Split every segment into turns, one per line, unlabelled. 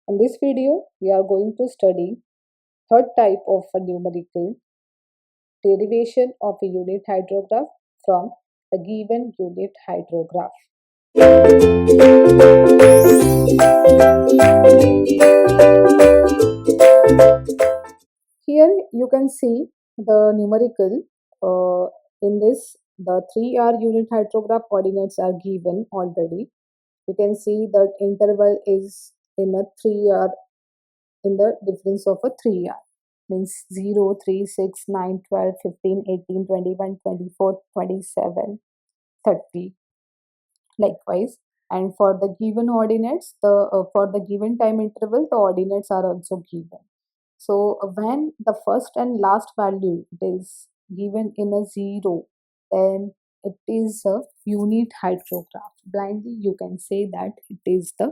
In this video, we are going to study third type of a numerical derivation of a unit hydrograph from the given unit hydrograph. Here you can see the numerical in this the 3R unit hydrograph coordinates are given already. You can see that interval is in a 3R in the difference of a 3R means 0, 3, 6, 9, 12, 15, 18, 21, 24, 27, 30 likewise. And for the given ordinates, for the given time interval, the ordinates are also given. So when the first and last value is given in a 0, then it is a unit hydrograph. Blindly you can say that it is the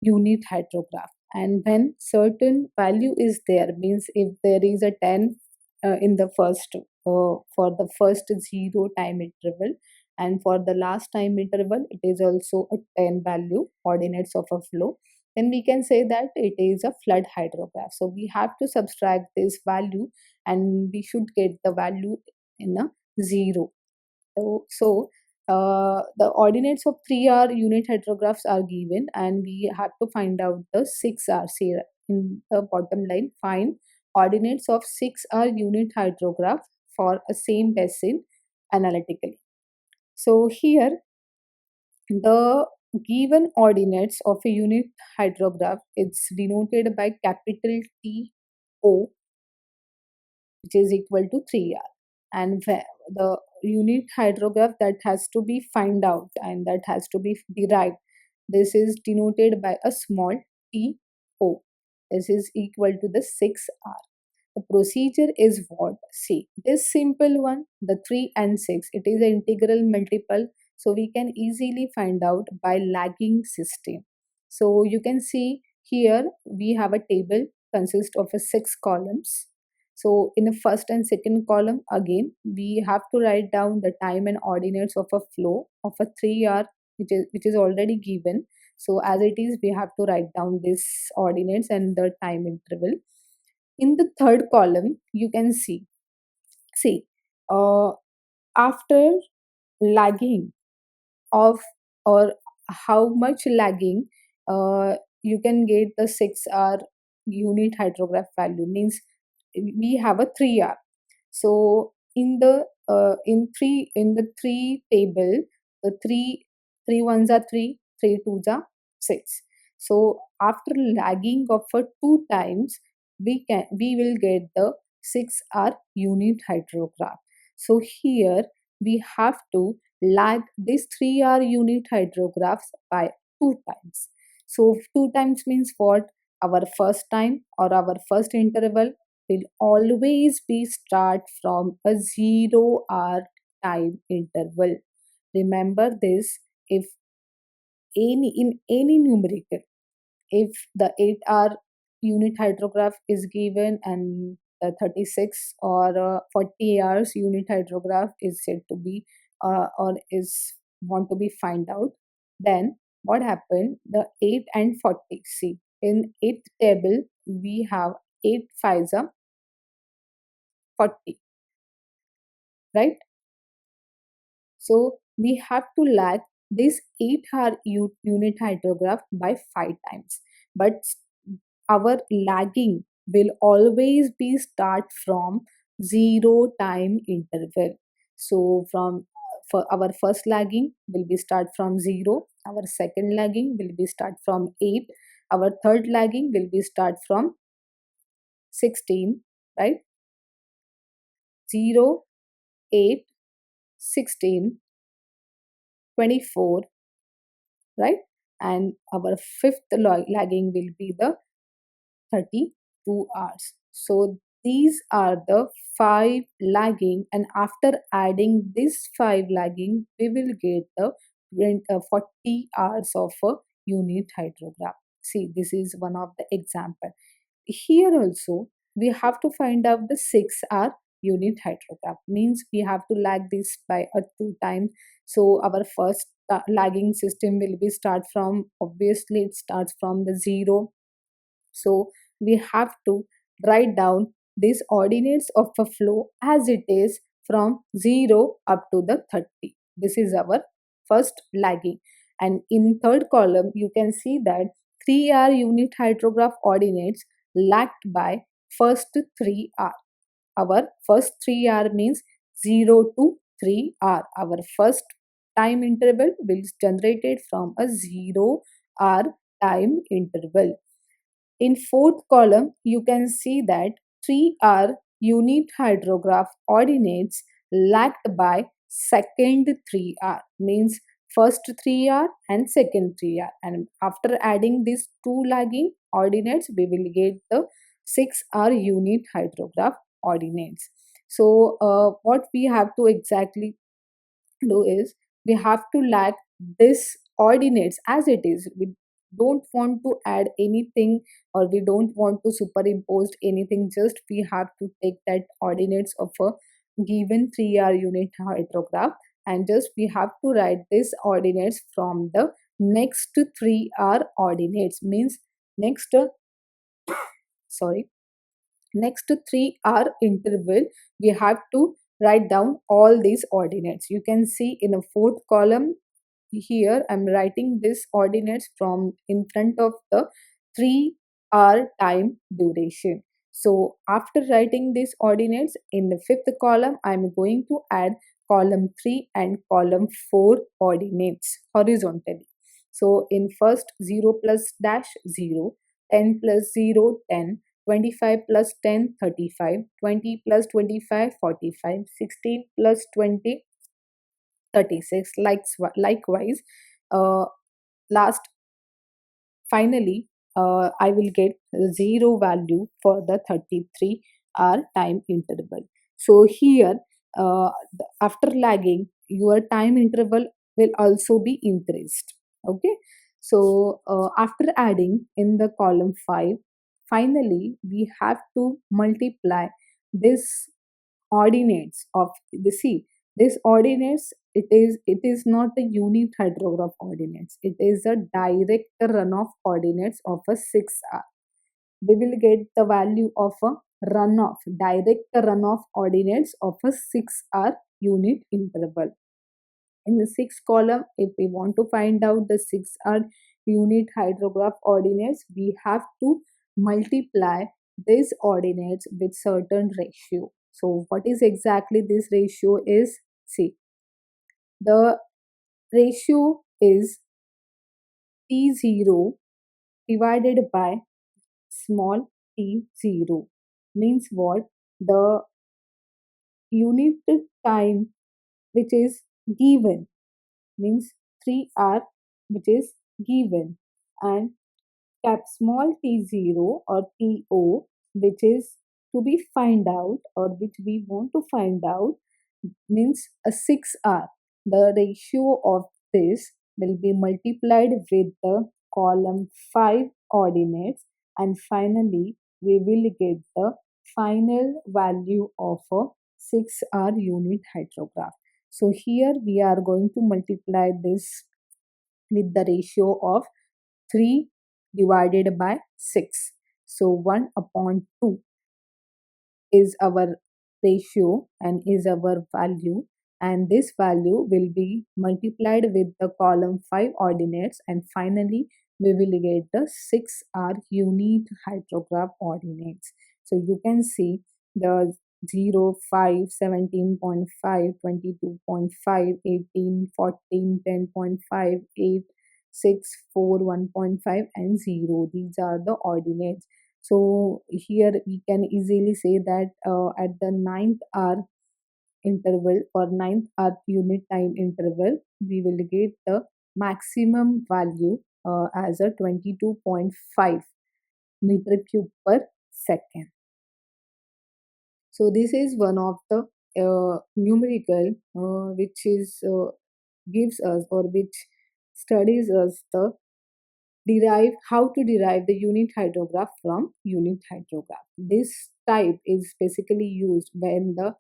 unit hydrograph. And when certain value is there, means if there is a 10 in the first for the first 0 time interval, and for the last time interval it is also a 10 value ordinates of a flow, then we can say that it is a flood hydrograph. So we have to subtract this value and we should get the value in a 0. So the ordinates of 3R unit hydrographs are given, and we have to find out the 6R. Here in the bottom line, find ordinates of 6R unit hydrograph for a same basin analytically. So here the given ordinates of a unit hydrograph is denoted by capital TO, which is equal to 3R, and the unit hydrograph that has to be find out and that has to be derived, this is denoted by a small TO. This is equal to the 6R. The procedure is what? See, this simple one, the 3 and 6, it is an integral multiple, so we can easily find out by lagging system. So you can see here we have a table consist of a 6 columns. So in the first and second column, again we have to write down the time and ordinates of a flow of a 3R, which is already given. So as it is, we have to write down this ordinates and the time interval. In the third column, you can see uh, after lagging of, or how much lagging, you can get the 6R unit hydrograph value, means we have a 3R. So in the in the 3 table, the 3 ones are 3, 3 twos are 6. So after lagging of 2 times, we will get the 6R unit hydrograph. So here we have to lag this 3R unit hydrographs by 2 times. So 2 times means what? Our first time or our first interval will always be start from a 0R time interval. Remember this, if in any numerical, if the 8R unit hydrograph is given and the 36 or 40 hours unit hydrograph is said to be or is want to be find out, then what happened? The 8 and 40. See, in 8th table we have 8 5s are 40, right? So we have to lag this 8R unit hydrograph by 5 times, but our lagging will always be start from 0 time interval. So from for our first lagging will be start from 0, our second lagging will be start from 8, our third lagging will be start from 16, right? 0, 8, 16, 24, right? And our fifth lagging will be the 32 hours. So these are the 5 lagging, and after adding this 5 lagging, we will get the 40 hours of a unit hydrograph. See, this is one of the example. Here also we have to find out the 6R unit hydrograph, means we have to lag this by a 2 times. So our first lagging system will be start from, obviously it starts from the 0, So we have to write down these ordinates of a flow as it is from 0 up to the 30. This is our first lagging. And in third column, you can see that 3R unit hydrograph ordinates lagged by first 3R. Our first 3R means 0 to 3R. Our first time interval will be generated from a 0R time interval. In fourth column, you can see that 3R unit hydrograph ordinates lagged by second 3R, means first 3R and second 3R. And after adding these two lagging ordinates, we will get the 6R unit hydrograph ordinates. So what we have to exactly do is we have to lag this ordinates as it is. We don't want to add anything, or we don't want to superimpose anything. Just we have to take that ordinates of a given 3R unit hydrograph, and just we have to write this ordinates from the next 3R ordinates, means next sorry next 3R interval we have to write down all these ordinates. You can see in the fourth column here I'm writing this ordinates from in front of the 3R time duration. So after writing these ordinates in the fifth column, I'm going to add column 3 and column 4 ordinates horizontally. So in first 0 plus dash 0, 10 plus 0 10, 25 plus 10 35, 20 plus 25 45, 16 plus 20 36. Likewise, uh, last finally, I will get 0 value for the 33-hour time interval. So here, after lagging, your time interval will also be increased. Okay. So after adding in the column 5, finally we have to multiply this ordinates of the sea. This ordinates, it is not a unit hydrograph ordinates. It is a direct runoff ordinates of a 6R. We will get the value of a runoff, direct runoff ordinates of a 6R unit interval. In the sixth column, if we want to find out the 6R unit hydrograph ordinates, we have to multiply these ordinates with certain ratio. So what is exactly this ratio is? See, the ratio is T0 divided by small t0. Means what? The unit time which is given, means 3R which is given, and cap small t0 or to, which is to be find out or which we want to find out, means a 6R. The ratio of this will be multiplied with the column 5 ordinates, and finally we will get the final value of a 6R unit hydrograph. So here we are going to multiply this with the ratio of 3 divided by 6. So 1 upon 2 is our ratio and is our value, and this value will be multiplied with the column 5 ordinates, and finally we will get the 6R unit hydrograph ordinates. So you can see the 0 5 17.5 22.5 18 14 10.5 8 6 4 1.5 and 0. These are the ordinates. So here we can easily say that at the ninth hour interval or ninth hour unit time interval, we will get the maximum value as a 22.5 meter cube per second. So this is one of the numerical which is gives us or which studies us the derive how to derive the unit hydrograph from unit hydrograph. This type is basically used when the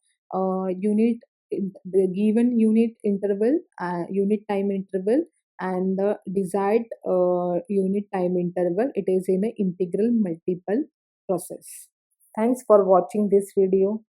unit the given unit interval unit time interval and the desired unit time interval, it is in an integral multiple process. Thanks for watching this video.